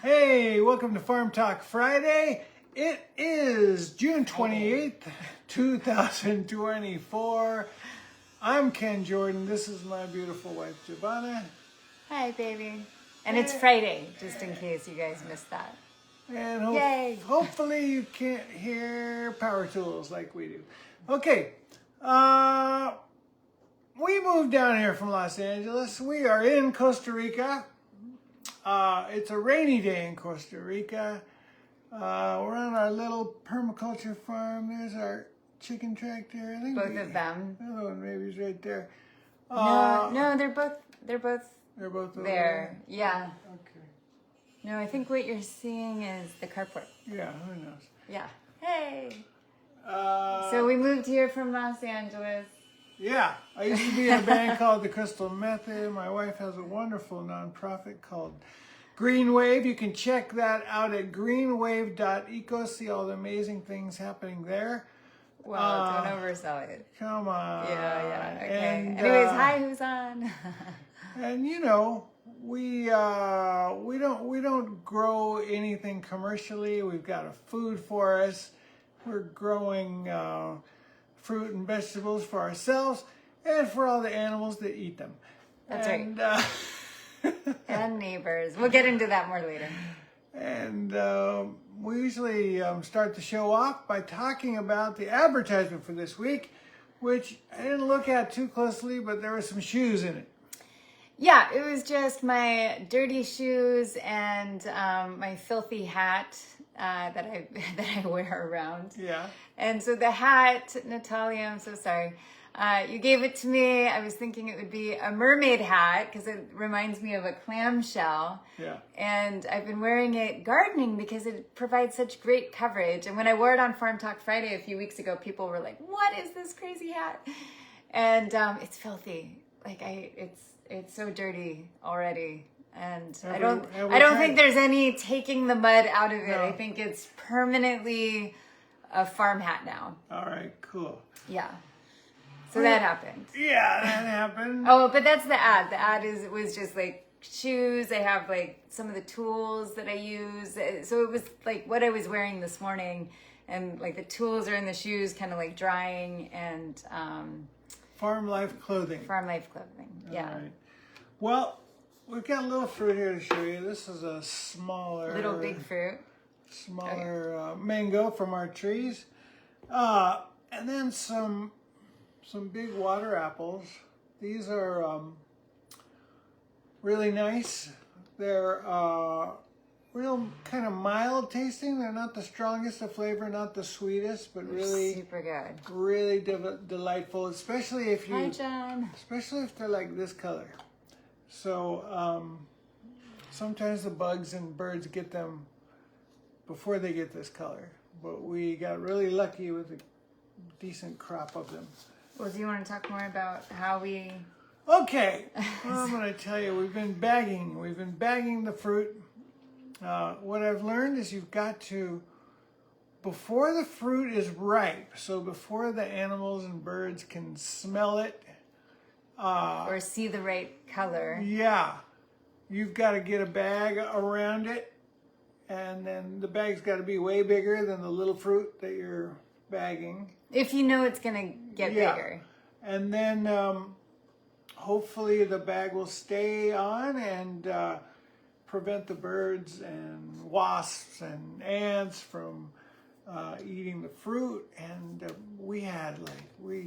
Hey, welcome to Farm Talk Friday. It is June 28th, 2024. I'm Ken Jordan. This is my beautiful wife, Giovanna. Hi, baby. And it's Friday, just in case you guys missed that. And Yay. hopefully you can't hear power tools like we do. Okay, we moved down here from Los Angeles. We are in Costa Rica. It's a rainy day in Costa Rica. We're on our little permaculture farm. There's our chicken tractor. I think Both of them. The other one maybe is right there. No, they're both They're both over there. Yeah. Okay. No, I think what you're seeing is the carport. Yeah, who knows? Yeah. Hey. Uh, So we moved here from Los Angeles. Yeah, I used to be in a band called The Crystal Method. My wife has a wonderful nonprofit called Green Wave. You can check that out at greenwave.eco. See all the amazing things happening there. Well, don't oversell it. Come on. Yeah. Okay. And, Anyways, hi, who's on? And you know, we don't grow anything commercially. We've got a food forest. We're growing fruit and vegetables for ourselves and for all the animals that eat them. That's and, right. And neighbors. We'll get into that more later. And we usually start the show off by talking about the advertisement for this week, which I didn't look at too closely, but there were some shoes in it. Yeah, it was just my dirty shoes and my filthy hat that I wear around. Yeah. And so the hat, Natalia, I'm so sorry. You gave it to me. I was thinking it would be a mermaid hat because it reminds me of a clamshell. Yeah. And I've been wearing it gardening because it provides such great coverage. And when I wore it on Farm Talk Friday a few weeks ago, people were like, "What is this crazy hat?" And it's filthy. Like it's so dirty already. And I don't think there's any taking the mud out of it. No. I think it's permanently a farm hat now. All right, cool. Yeah. So that happened. Yeah, that happened. Oh, but that's the ad. The ad was just like shoes. I have like some of the tools that I use. So it was like what I was wearing this morning, and like the tools are in the shoes, kind of like drying and Farm Life Clothing. farm life clothing. Yeah. All right. Well, we've got a little fruit here to show you. This is a smaller... Little big fruit. Smaller mango from our trees. And then some big water apples. These are really nice. They're real kind of mild tasting. They're not the strongest of flavor, not the sweetest, but really Super good. really delightful, especially if Hi, John. they're like this color. So sometimes the bugs and birds get them before they get this color, but we got really lucky with a decent crop of them. Well, do you want to talk more about how we... Okay, well, I'm going to tell you, we've been bagging the fruit. What I've learned is you've got to, before the fruit is ripe, so before the animals and birds can smell it, or see the right color. yeah, you've got to get a bag around it, and then the bag's got to be way bigger than the little fruit that you're bagging. If you know it's going to get bigger. And then hopefully the bag will stay on and prevent the birds and wasps and ants from eating the fruit. And we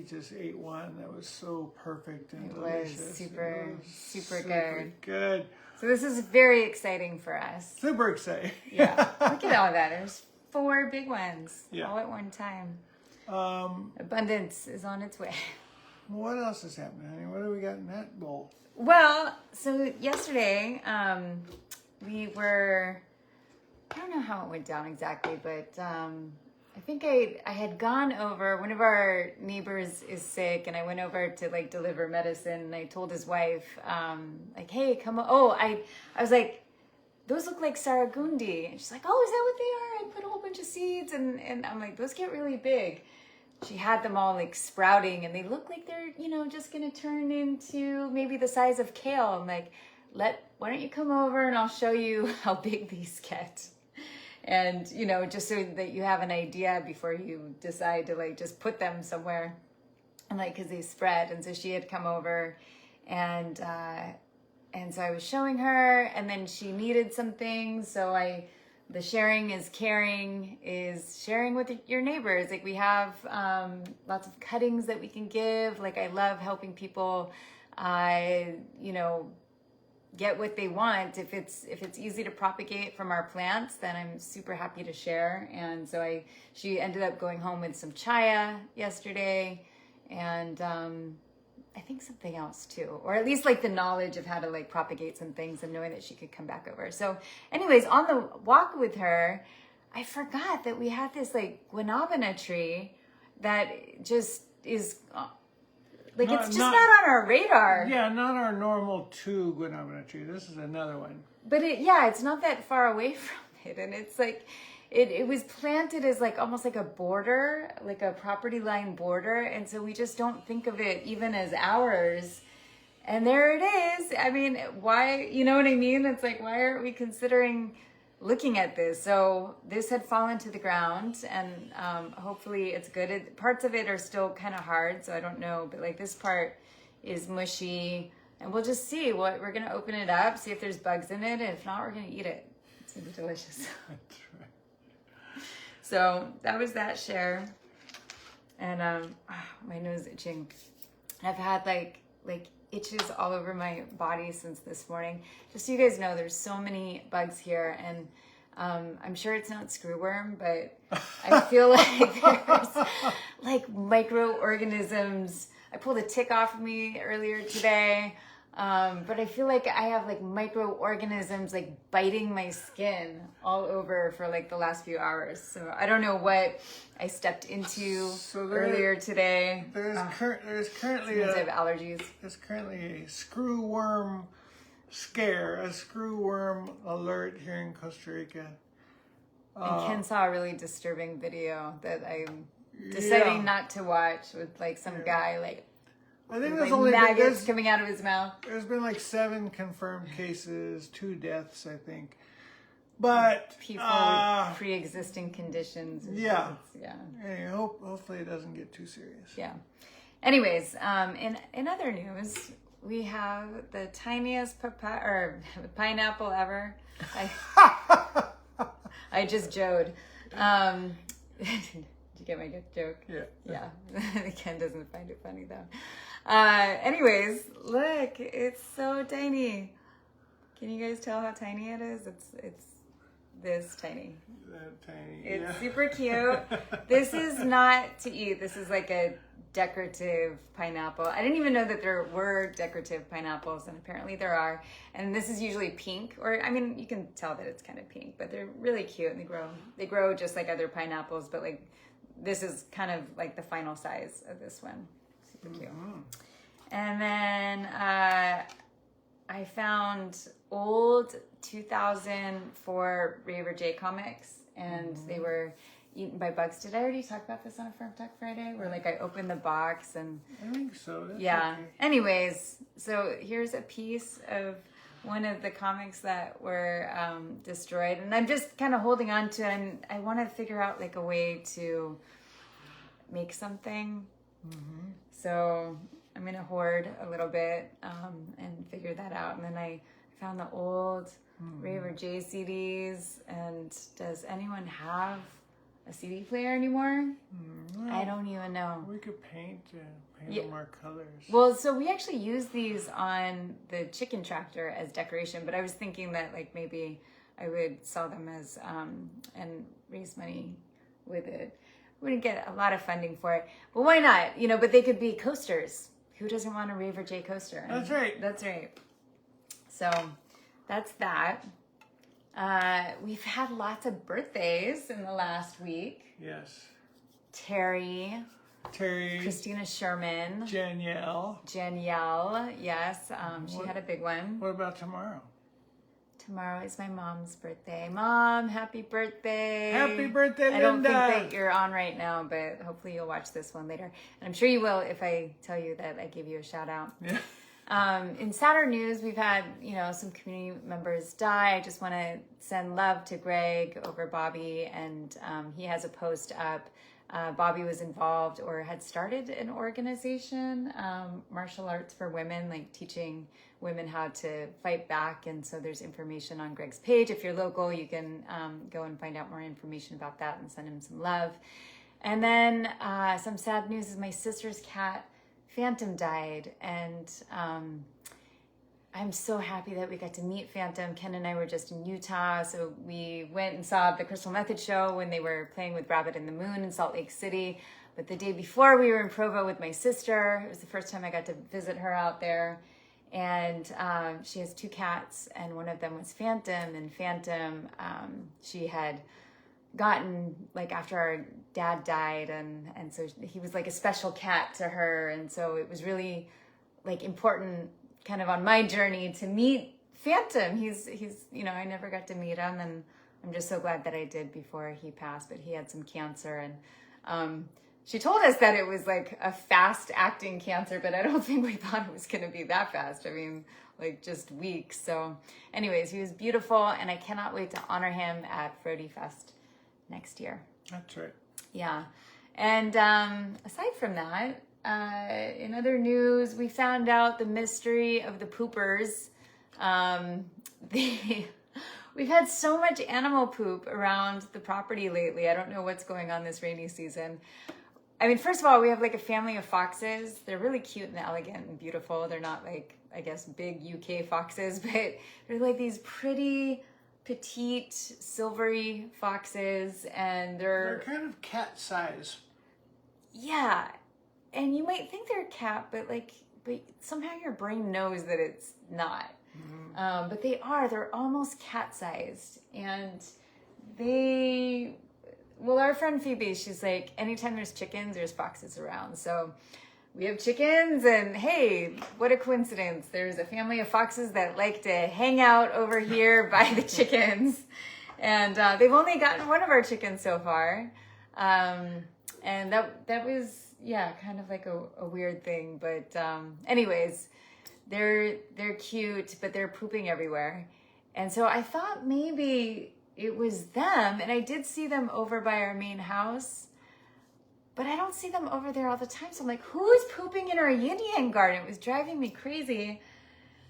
just ate one that was so perfect and delicious. Was super super good. So this is very exciting for us. Super exciting. Yeah. Look at all that. There's 4 big ones all at one time. Abundance is on its way. What else is happening, honey? What do we got in that bowl? Well, so yesterday, we were, I don't know how it went down exactly, but I think I had gone over, one of our neighbors is sick, and I went over to like deliver medicine, and I told his wife, like, hey, come on. Oh, I was like, those look like Saragundi. And she's like, oh, is that what they are? I put a whole bunch of seeds, and I'm like, those get really big. She had them all like sprouting, and they look like they're, just going to turn into maybe the size of kale. I'm like, why don't you come over and I'll show you how big these get. And, you know, just so that you have an idea before you decide to like just put them somewhere. And like, cause they spread. And so she had come over and so I was showing her, and then she needed some things. So the sharing is caring is sharing with your neighbors. Like we have lots of cuttings that we can give. Like I love helping people, you know, get what they want. If it's easy to propagate from our plants, then I'm super happy to share. And so she ended up going home with some chaya yesterday, and I think something else too, or at least like the knowledge of how to like propagate some things and knowing that she could come back over. So anyways, on the walk with her, I forgot that we had this like guanabana tree that just is like, it's just not on our radar. Yeah, not our normal 2 guanabana tree. This is another one. But it's not that far away from it. And it's like, it was planted as like almost like a border, like a property line border. And so we just don't think of it even as ours. And there it is. I mean, why, you know what I mean? It's like, why aren't we considering looking at this? So this had fallen to the ground, and hopefully it's good. Parts of it are still kind of hard, so I don't know. But like this part is mushy, and we'll just see what we're gonna open it up, see if there's bugs in it, and if not, we're gonna eat it. It's gonna be delicious. That's right. So that was that share, and my nose itching. I've had like itches all over my body since this morning. Just so you guys know, there's so many bugs here, and I'm sure it's not screwworm, but I feel like there's like microorganisms. I pulled a tick off of me earlier today. But I feel like I have like microorganisms like biting my skin all over for like the last few hours. So I don't know what I stepped into earlier today. There's currently I have allergies. There's currently a screwworm scare, a screwworm alert here in Costa Rica. And Ken saw a really disturbing video that I'm deciding not to watch with like some guy like. I think there's only maggots coming out of his mouth. There's been like 7 confirmed cases, 2 deaths, I think. But people with pre-existing conditions. Yeah. Yeah. Anyway, hopefully it doesn't get too serious. Yeah. Anyways, in other news, we have the tiniest pineapple ever. I just joked. Did you get my joke? Yeah. Yeah. Ken doesn't find it funny though. Anyways, look, it's so tiny. Can you guys tell how tiny it is? It's this tiny. That tiny. It's super cute. This is not to eat. This is like a decorative pineapple. I didn't even know that there were decorative pineapples, and apparently there are. And this is usually pink, or I mean, you can tell that it's kind of pink, but they're really cute, and they grow just like other pineapples, but like this is kind of like the final size of this one. Super cute. Mm-hmm. And then I found old 2004 Raver J comics, and they were eaten by bugs. Did I already talk about this on a Firm Talk Friday? Where like I opened the box and I think so. That's yeah. Okay. Anyways, so here's a piece of one of the comics that were destroyed, and I'm just kind of holding on to it. And I want to figure out like a way to make something. Mm-hmm. So I'm gonna hoard a little bit and figure that out. And then I found the old Raver J CDs. And does anyone have a CD player anymore? No. I don't even know. We could paint them our colors. Well, so we actually use these on the chicken tractor as decoration, but I was thinking that like maybe I would sell them as and raise money with it. Wouldn't get a lot of funding for it, but why not? You know, but they could be coasters. Who doesn't want a Raver J coaster? That's right. That's right. So that's that. We've had lots of birthdays in the last week. Yes. Terry, Christina Sherman, Danielle, yes, she had a big one. What about tomorrow? Tomorrow is my mom's birthday. Mom, happy birthday. Happy birthday, Linda. I don't think that you're on right now, but hopefully you'll watch this one later. And I'm sure you will if I tell you that I gave you a shout out. Yeah. In sadder news, we've had, some community members die. I just want to send love to Greg over Bobby, and he has a post up. Bobby was involved or had started an organization, Martial Arts for Women, like teaching women how to fight back. And so there's information on Greg's page. If you're local, you can go and find out more information about that and send him some love. And then some sad news is my sister's cat, Phantom, died. And I'm so happy that we got to meet Phantom. Ken and I were just in Utah, so we went and saw the Crystal Method show when they were playing with Rabbit in the Moon in Salt Lake City. But the day before, we were in Provo with my sister. It was the first time I got to visit her out there. And she has 2 cats, and one of them was Phantom. And Phantom, she had gotten, like, after our dad died, and so he was like a special cat to her. And so it was really, like, important kind of on my journey to meet Phantom. He's I never got to meet him, and I'm just so glad that I did before he passed. But he had some cancer, and she told us that it was like a fast acting cancer, but I don't think we thought it was going to be that fast. I mean, like just weeks. So anyways, he was beautiful, and I cannot wait to honor him at Frody Fest next year. That's right. Yeah. And aside from that, in other news, we found out the mystery of the poopers. We've had so much animal poop around the property lately. I don't know what's going on this rainy season. I mean, first of all, we have like a family of foxes. They're really cute and elegant and beautiful. They're not like, I guess, big UK foxes, but they're like these pretty, petite, silvery foxes, and They're kind of cat size. Yeah. And you might think they're a cat, but somehow your brain knows that it's not. Mm-hmm. But they are. They're almost cat-sized. And our friend Phoebe, she's like, anytime there's chickens, there's foxes around. So we have chickens, and hey, what a coincidence. There's a family of foxes that like to hang out over here by the chickens. And they've only gotten one of our chickens so far. And that was... yeah, kind of like a weird thing, but anyways, they're cute, but they're pooping everywhere. And so I thought maybe it was them, and I did see them over by our main house, but I don't see them over there all the time. So I'm like, who's pooping in our yin yang garden? It was driving me crazy.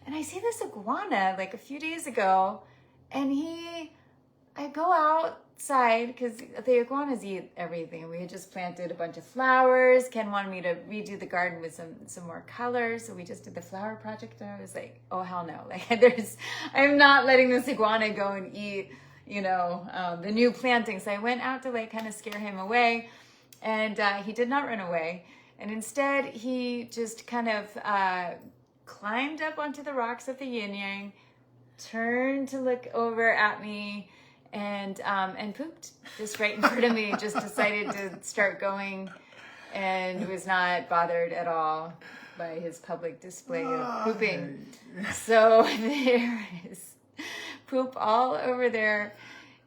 And I see this iguana like a few days ago, and I go outside because the iguanas eat everything. We had just planted a bunch of flowers. Ken wanted me to redo the garden with some more color, so we just did the flower project. And I was like, oh hell no! Like I'm not letting this iguana go and eat, the new plantings. So I went out to like kind of scare him away, and he did not run away. And instead, he just kind of climbed up onto the rocks of the yin yang, turned to look over at me, and pooped just right in front of me. Just decided to start going, and was not bothered at all by his public display of pooping. So there is poop all over there,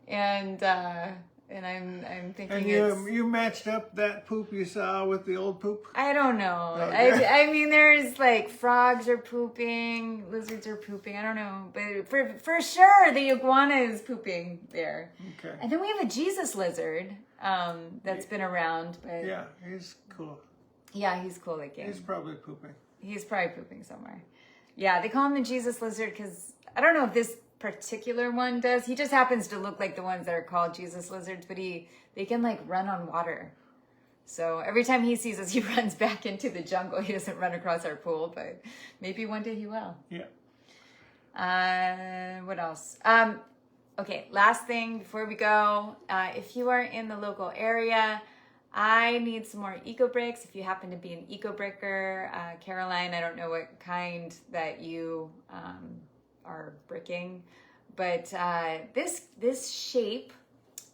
and I'm thinking, and you matched up that poop you saw with the old poop? I don't know. Okay. I mean, there's like frogs are pooping, lizards are pooping. I don't know, but for sure the iguana is pooping there. Okay. And then we have a Jesus lizard that's been around, but yeah, he's cool. Yeah, he's cool looking. He's probably pooping. He's probably pooping somewhere. Yeah, they call him the Jesus lizard because I don't know if this particular one does. He just happens to look like the ones that are called Jesus lizards, but they can like run on water. So every time he sees us, he runs back into the jungle. He doesn't run across our pool, but maybe one day he will. Yeah. What else? Okay, last thing before we go. If you are in the local area, I need some more eco bricks. If you happen to be an eco bricker, Caroline, I don't know what kind that you are bricking, but this shape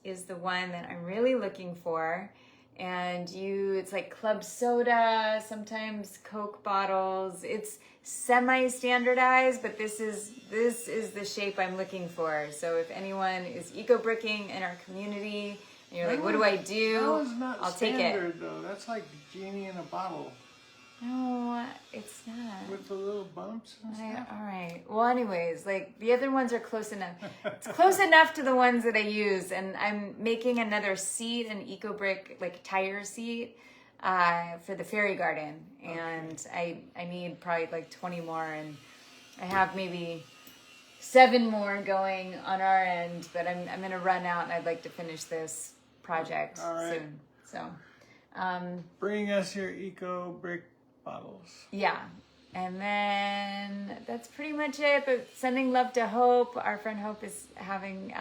is the one that I'm really looking for. And it's like club soda, sometimes Coke bottles. It's semi-standardized, but this is the shape I'm looking for. So if anyone is eco bricking in our community, and you're like, what do I do? That was not I'll take it. standard, though. That's like genie in a bottle. No, it's not. with the little bumps and stuff? All right. Well, anyways, like the other ones are close enough. It's close enough to the ones that I use, and I'm making another seat, an EcoBrick like tire seat, for the fairy garden, and I need probably like 20 more, and I have maybe 7 more going on our end, but I'm gonna run out, and I'd like to finish this project soon. So, Bring us your EcoBrick bottles. yeah. And then that's pretty much it. But sending love to Hope. Our friend Hope is having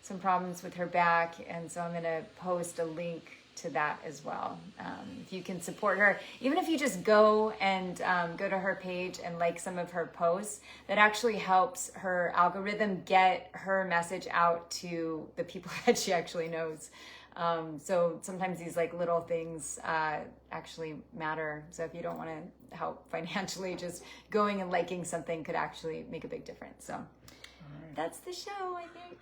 some problems with her back, and so I'm gonna post a link to that as well. If you can support her, even if you just go and go to her page and like some of her posts, that actually helps her algorithm get her message out to the people that she actually knows. So sometimes these like little things actually matter. So if you don't want to help financially, just going and liking something could actually make a big difference. So that's the show, I think.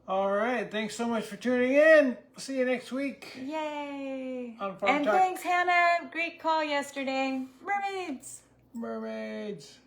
All right. Thanks so much for tuning in. See you next week. Yay! On Farm And Talk. thanks, Hannah. Great call yesterday. Mermaids. Mermaids.